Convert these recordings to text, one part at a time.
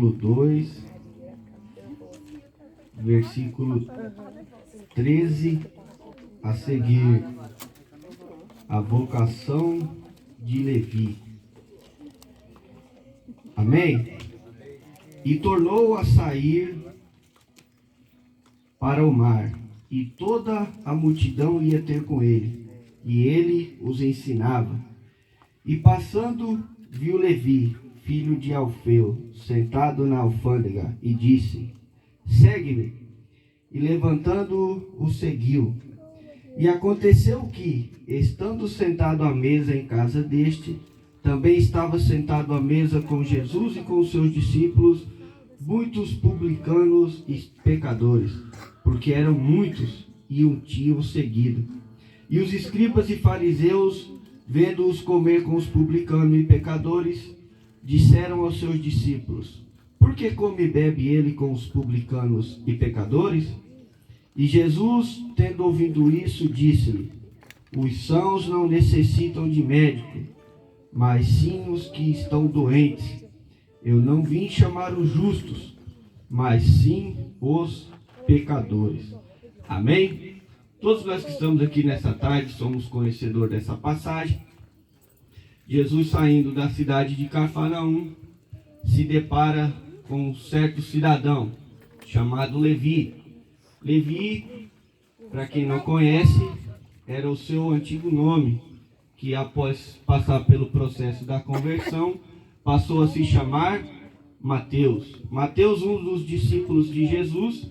capítulo 2, versículo 13 a seguir. A vocação de Levi. Amém? E tornou a sair para o mar, e toda a multidão ia ter com ele, e ele os ensinava. E passando, viu Levi, filho de Alfeu, sentado na alfândega, e disse: segue-me. E levantando, o seguiu. E aconteceu que, estando sentado à mesa em casa deste, também estava sentado à mesa com Jesus e com os seus discípulos, muitos publicanos e pecadores, porque eram muitos e o tinham seguido. E os escribas e fariseus, vendo-os comer com os publicanos e pecadores, disseram aos seus discípulos: por que come e bebe ele com os publicanos e pecadores? E Jesus, tendo ouvido isso, disse-lhe: os sãos não necessitam de médico, mas sim os que estão doentes. Eu não vim chamar os justos, mas sim os pecadores. Amém? Todos nós que estamos aqui nessa tarde somos conhecedores dessa passagem. Jesus, saindo da cidade de Cafarnaum, se depara com um certo cidadão chamado Levi. Levi, para quem não conhece, era o seu antigo nome, que após passar pelo processo da conversão, passou a se chamar Mateus. Mateus, um dos discípulos de Jesus,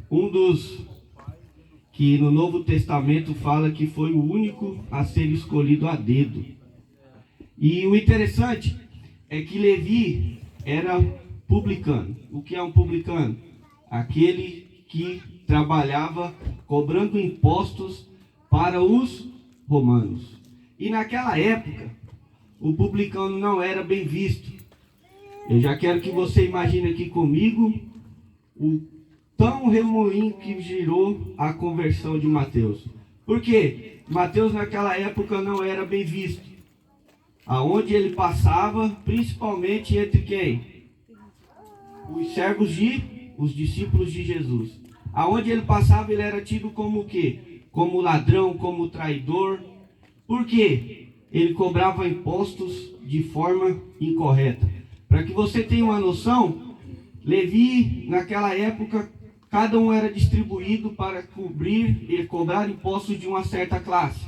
um dos que no Novo Testamento fala que foi o único a ser escolhido a dedo. E o interessante é que Levi era publicano. O que é um publicano? Aquele que trabalhava cobrando impostos para os romanos. E naquela época, o publicano não era bem visto. Eu já quero que você imagine aqui comigo o tão remoinho que girou a conversão de Mateus. Por quê? Mateus naquela época não era bem visto. Aonde ele passava, principalmente entre quem? Os servos os discípulos de Jesus. Aonde ele passava, ele era tido como o quê? Como ladrão, como traidor. Por quê? Ele cobrava impostos de forma incorreta. Para que você tenha uma noção, Levi, naquela época, cada um era distribuído para cobrir e cobrar impostos de uma certa classe.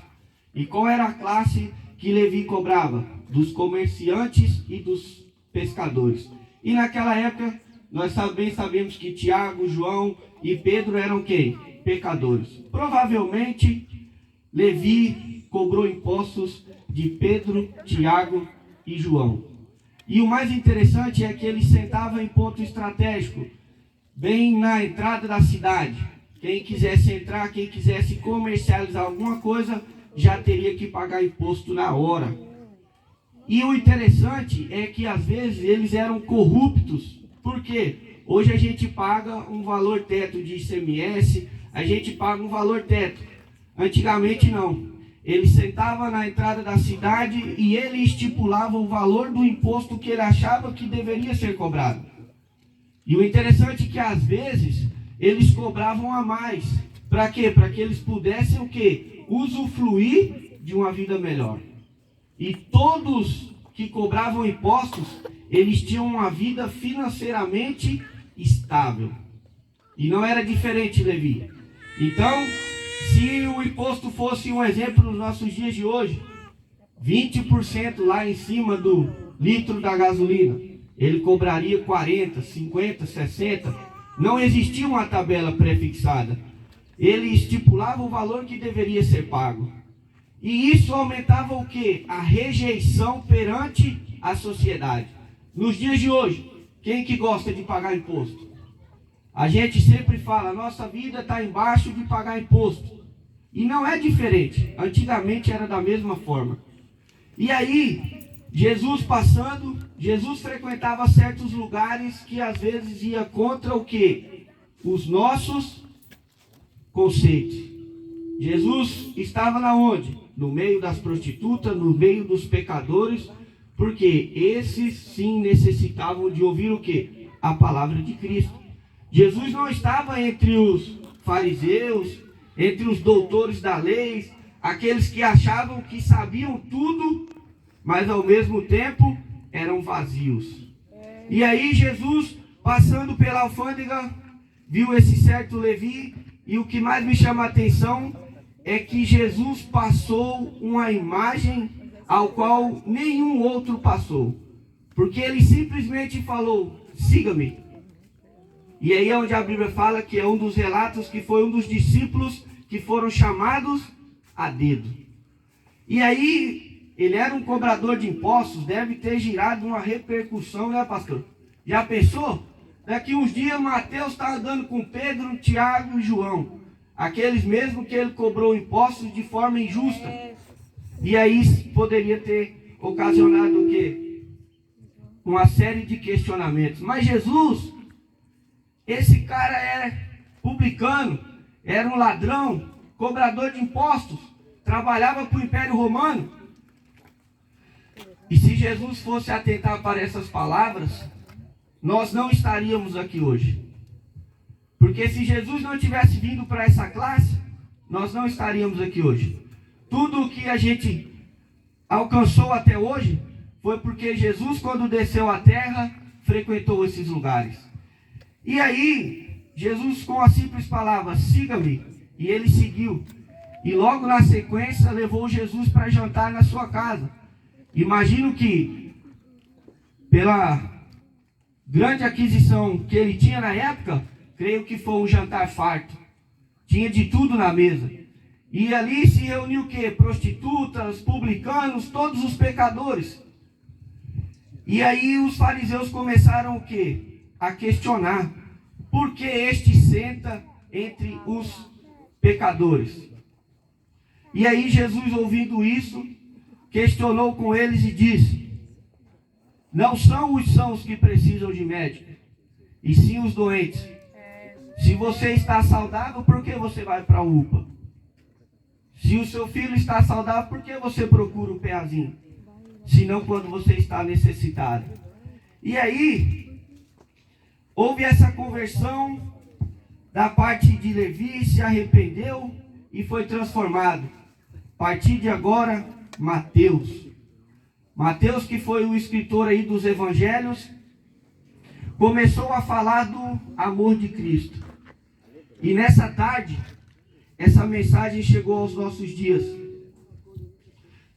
E qual era a classe que Levi cobrava? Dos comerciantes e dos pescadores. E naquela época, nós também sabemos que Tiago, João e Pedro eram quem? Pecadores. Provavelmente, Levi cobrou impostos de Pedro, Tiago e João. E o mais interessante é que ele sentava em ponto estratégico, bem na entrada da cidade. Quem quisesse entrar, quem quisesse comercializar alguma coisa, já teria que pagar imposto na hora. E o interessante é que às vezes eles eram corruptos. Por quê? Hoje a gente paga um valor teto de ICMS, a gente paga um valor teto. Antigamente não. Ele sentava na entrada da cidade e ele estipulava o valor do imposto que ele achava que deveria ser cobrado. E o interessante é que às vezes eles cobravam a mais. Para quê? Para que eles pudessem o quê? Usufruir de uma vida melhor. E todos que cobravam impostos, eles tinham uma vida financeiramente estável. E não era diferente, Levi. Então, se o imposto fosse um exemplo nos nossos dias de hoje, 20% lá em cima do litro da gasolina, ele cobraria 40, 50, 60. Não existia uma tabela pré-fixada. Ele estipulava o valor que deveria ser pago. E isso aumentava o quê? A rejeição perante a sociedade. Nos dias de hoje, quem que gosta de pagar imposto? A gente sempre fala, nossa vida está embaixo de pagar imposto. E não é diferente. Antigamente era da mesma forma. E aí, Jesus passando, Jesus frequentava certos lugares que às vezes ia contra o quê? Os nossos conceitos. Jesus estava na onde? No meio das prostitutas, no meio dos pecadores, Porque esses sim necessitavam de ouvir o quê? A palavra de Cristo. Jesus não estava entre os fariseus, entre os doutores da lei, aqueles que achavam que sabiam tudo, mas ao mesmo tempo eram vazios. E aí Jesus, passando pela alfândega, viu esse certo Levi, e o que mais me chama a atenção é que Jesus passou uma imagem ao qual nenhum outro passou. Porque ele simplesmente falou: siga-me. E aí é onde a Bíblia fala que é um dos relatos que foi um dos discípulos que foram chamados a dedo. E aí, ele era um cobrador de impostos, deve ter girado uma repercussão, né, pastor? Já pensou? Daqui uns dias, Mateus está andando com Pedro, Tiago e João. Aqueles mesmo que ele cobrou impostos de forma injusta. E aí poderia ter ocasionado o quê? Uma série de questionamentos. Mas Jesus, esse cara era publicano, era um ladrão, cobrador de impostos, trabalhava para o Império Romano. E se Jesus fosse atentar para essas palavras, nós não estaríamos aqui hoje. Porque se Jesus não tivesse vindo para essa classe, nós não estaríamos aqui hoje. Tudo o que a gente alcançou até hoje foi porque Jesus, quando desceu à terra, frequentou esses lugares. E aí, Jesus, com a simples palavra, siga-me, e ele seguiu. E logo na sequência, levou Jesus para jantar na sua casa. Imagino que, pela grande aquisição que ele tinha na época, creio que foi um jantar farto. Tinha de tudo na mesa. E ali se reuniu o quê? Prostitutas, publicanos, todos os pecadores. E aí os fariseus começaram o quê? A questionar. Por que este senta entre os pecadores? E aí Jesus, ouvindo isso, questionou com eles e disse: não são os sãos que precisam de médico, e sim os doentes. Se você está saudável, por que você vai para a UPA? Se o seu filho está saudável, por que você procura o peazinho? Se não quando você está necessitado. E aí, houve essa conversão da parte de Levi, se arrependeu e foi transformado. A partir de agora, Mateus. Mateus, que foi o escritor aí dos evangelhos, começou a falar do amor de Cristo. E nessa tarde, essa mensagem chegou aos nossos dias.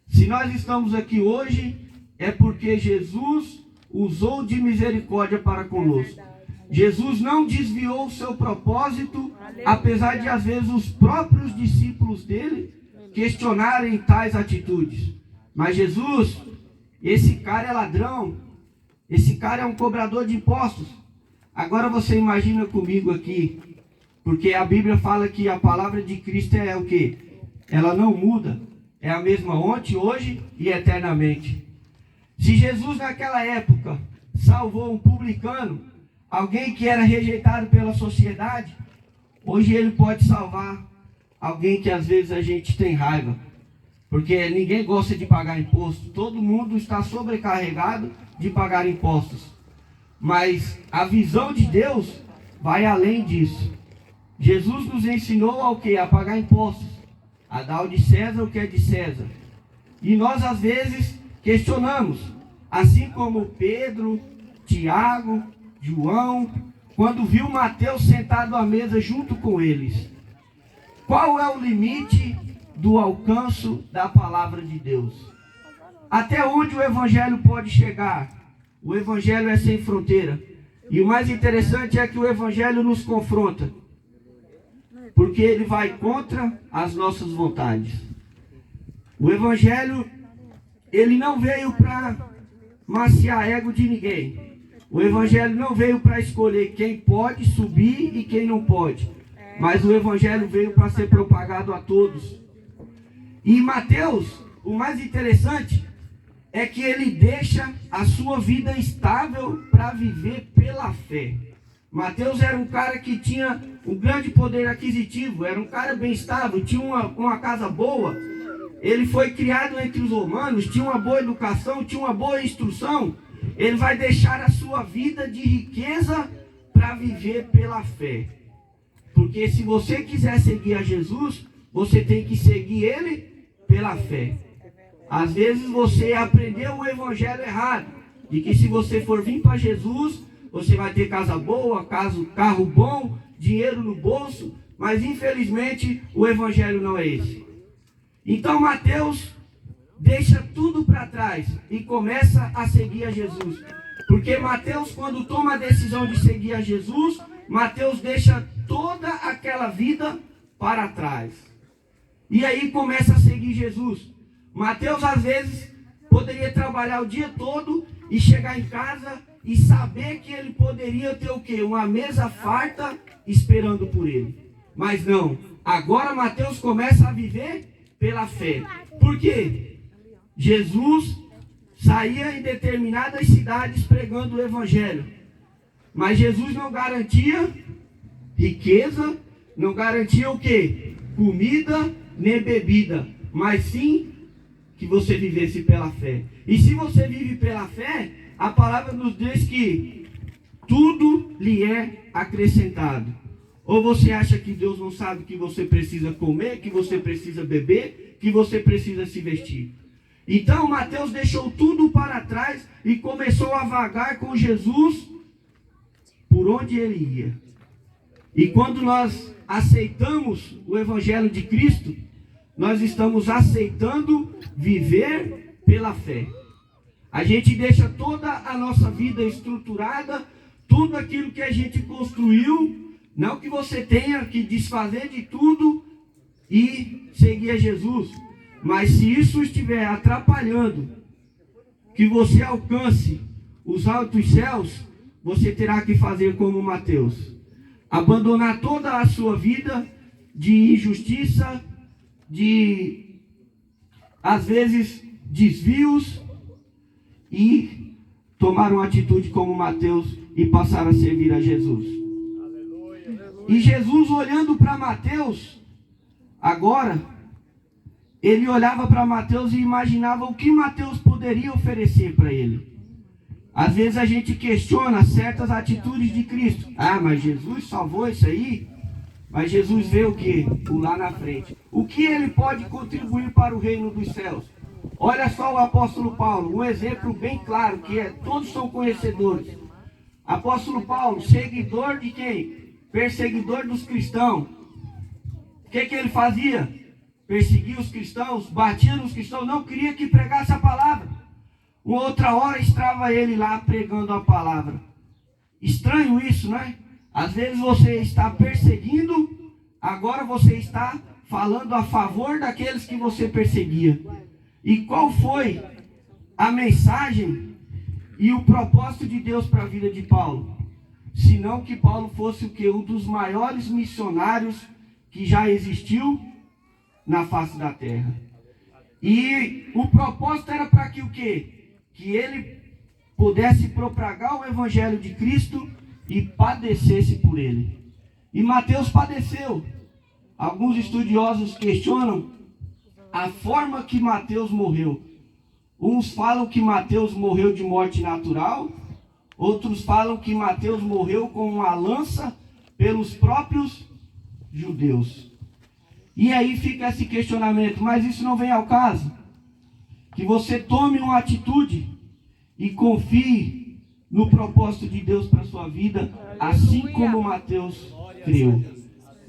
Se nós estamos aqui hoje, é porque Jesus usou de misericórdia para conosco. Jesus não desviou o seu propósito, apesar de às vezes os próprios discípulos dele questionarem tais atitudes. Mas Jesus, esse cara é ladrão, esse cara é um cobrador de impostos. Agora você imagina comigo aqui, porque a Bíblia fala que a palavra de Cristo é o quê? Ela não muda, é a mesma ontem, hoje e eternamente. Se Jesus naquela época salvou um publicano, alguém que era rejeitado pela sociedade, hoje ele pode salvar alguém que às vezes a gente tem raiva, porque ninguém gosta de pagar imposto, todo mundo está sobrecarregado de pagar impostos, mas a visão de Deus vai além disso. Jesus nos ensinou ao que? A pagar impostos, a dar ao de César o que é de César, e nós às vezes questionamos, assim como Pedro, Tiago, João, quando viu Mateus sentado à mesa junto com eles. Qual é o limite do alcance da palavra de Deus? Até onde o evangelho pode chegar? O evangelho é sem fronteira. E o mais interessante é que o evangelho nos confronta, porque ele vai contra as nossas vontades. O evangelho, ele não veio para maciar ego de ninguém. O evangelho não veio para escolher quem pode subir e quem não pode. Mas o evangelho veio para ser propagado a todos. E Mateus, o mais interessante é que ele deixa a sua vida estável para viver pela fé. Mateus era um cara que tinha um grande poder aquisitivo, era um cara bem estável, tinha uma casa boa, ele foi criado entre os romanos, tinha uma boa educação, tinha uma boa instrução, ele vai deixar a sua vida de riqueza para viver pela fé. Porque se você quiser seguir a Jesus, você tem que seguir ele pela fé. Às vezes você aprendeu o evangelho errado, de que se você for vir para Jesus, você vai ter casa boa, carro bom, dinheiro no bolso, mas infelizmente o evangelho não é esse. Então Mateus deixa tudo para trás e começa a seguir a Jesus. Porque Mateus, quando toma a decisão de seguir a Jesus, Mateus deixa toda aquela vida para trás. E aí começa a seguir Jesus. Mateus às vezes poderia trabalhar o dia todo e chegar em casa e saber que ele poderia ter o quê? Uma mesa farta esperando por ele. Mas não, agora Mateus começa a viver pela fé. Por quê? Jesus saía em determinadas cidades pregando o evangelho. Mas Jesus não garantia riqueza, não garantia o quê? Comida nem bebida, mas sim que você vivesse pela fé. E se você vive pela fé, a palavra nos diz que tudo lhe é acrescentado. Ou você acha que Deus não sabe que você precisa comer, que você precisa beber, que você precisa se vestir? Então Mateus deixou tudo para trás e começou a vagar com Jesus por onde ele ia. E quando nós aceitamos o Evangelho de Cristo, nós estamos aceitando viver pela fé. A gente deixa toda a nossa vida estruturada, tudo aquilo que a gente construiu, não que você tenha que desfazer de tudo e seguir a Jesus, mas se isso estiver atrapalhando que você alcance os altos céus, você terá que fazer como Mateus, abandonar toda a sua vida de injustiça, de às vezes desvios, e tomar uma atitude como Mateus e passar a servir a Jesus. E Jesus, olhando para Mateus, agora, ele olhava para Mateus e imaginava o que Mateus poderia oferecer para ele. Às vezes a gente questiona certas atitudes de Cristo. Ah, mas Jesus salvou isso aí? Mas Jesus vê o que? O lá na frente. O que ele pode contribuir para o reino dos céus? Olha só o apóstolo Paulo, um exemplo bem claro, que todos são conhecedores. Apóstolo Paulo, seguidor de quem? Perseguidor dos cristãos. O que ele fazia? Perseguia os cristãos, batia nos cristãos, não queria que pregasse a palavra. Uma outra hora estava ele lá pregando a palavra. Estranho isso, né? Às vezes você está perseguindo, agora você está falando a favor daqueles que você perseguia. E qual foi a mensagem e o propósito de Deus para a vida de Paulo? Senão que Paulo fosse o que? Um dos maiores missionários que já existiu na face da terra. E o propósito era para que o quê? Que ele pudesse propagar o evangelho de Cristo e padecesse por ele. E Mateus padeceu. Alguns estudiosos questionam a forma que Mateus morreu. Uns falam que Mateus morreu de morte natural, outros falam que Mateus morreu com uma lança pelos próprios judeus. E aí fica esse questionamento, mas isso não vem ao caso? Que você tome uma atitude e confie no propósito de Deus para a sua vida, assim como Mateus creu.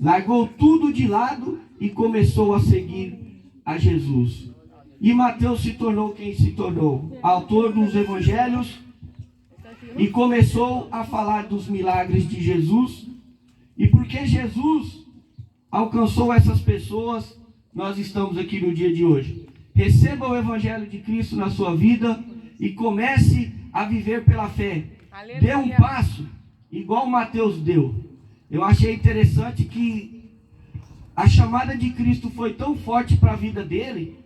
Largou tudo de lado e começou a seguir a Jesus. E Mateus se tornou quem se tornou? Autor dos evangelhos, e começou a falar dos milagres de Jesus. E porque Jesus alcançou essas pessoas, nós estamos aqui no dia de hoje. Receba o evangelho de Cristo na sua vida e comece a viver pela fé. Aleluia. Dê um passo igual Mateus deu. Eu achei interessante que a chamada de Cristo foi tão forte para a vida dele,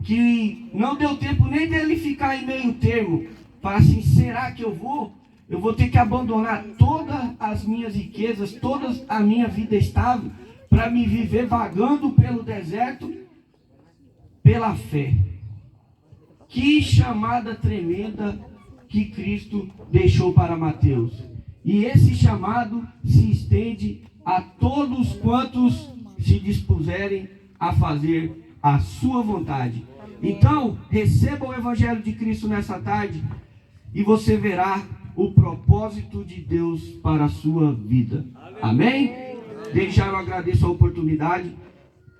que não deu tempo nem dele ficar em meio termo. Para assim, será que eu vou ter que abandonar todas as minhas riquezas, toda a minha vida estável, para me viver vagando pelo deserto, pela fé. Que chamada tremenda que Cristo deixou para Mateus. E esse chamado se estende a todos quantos se dispuserem a fazer a sua vontade. Então, receba o Evangelho de Cristo nessa tarde e você verá o propósito de Deus para a sua vida. Amém? Desde já eu agradeço a oportunidade.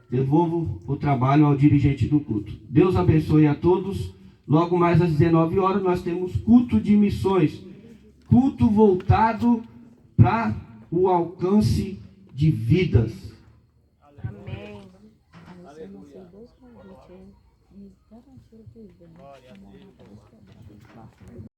Devolvo o trabalho ao dirigente do culto. Deus abençoe a todos. Logo mais às 19 horas nós temos culto de missões. Culto voltado para o alcance de vidas. Amém.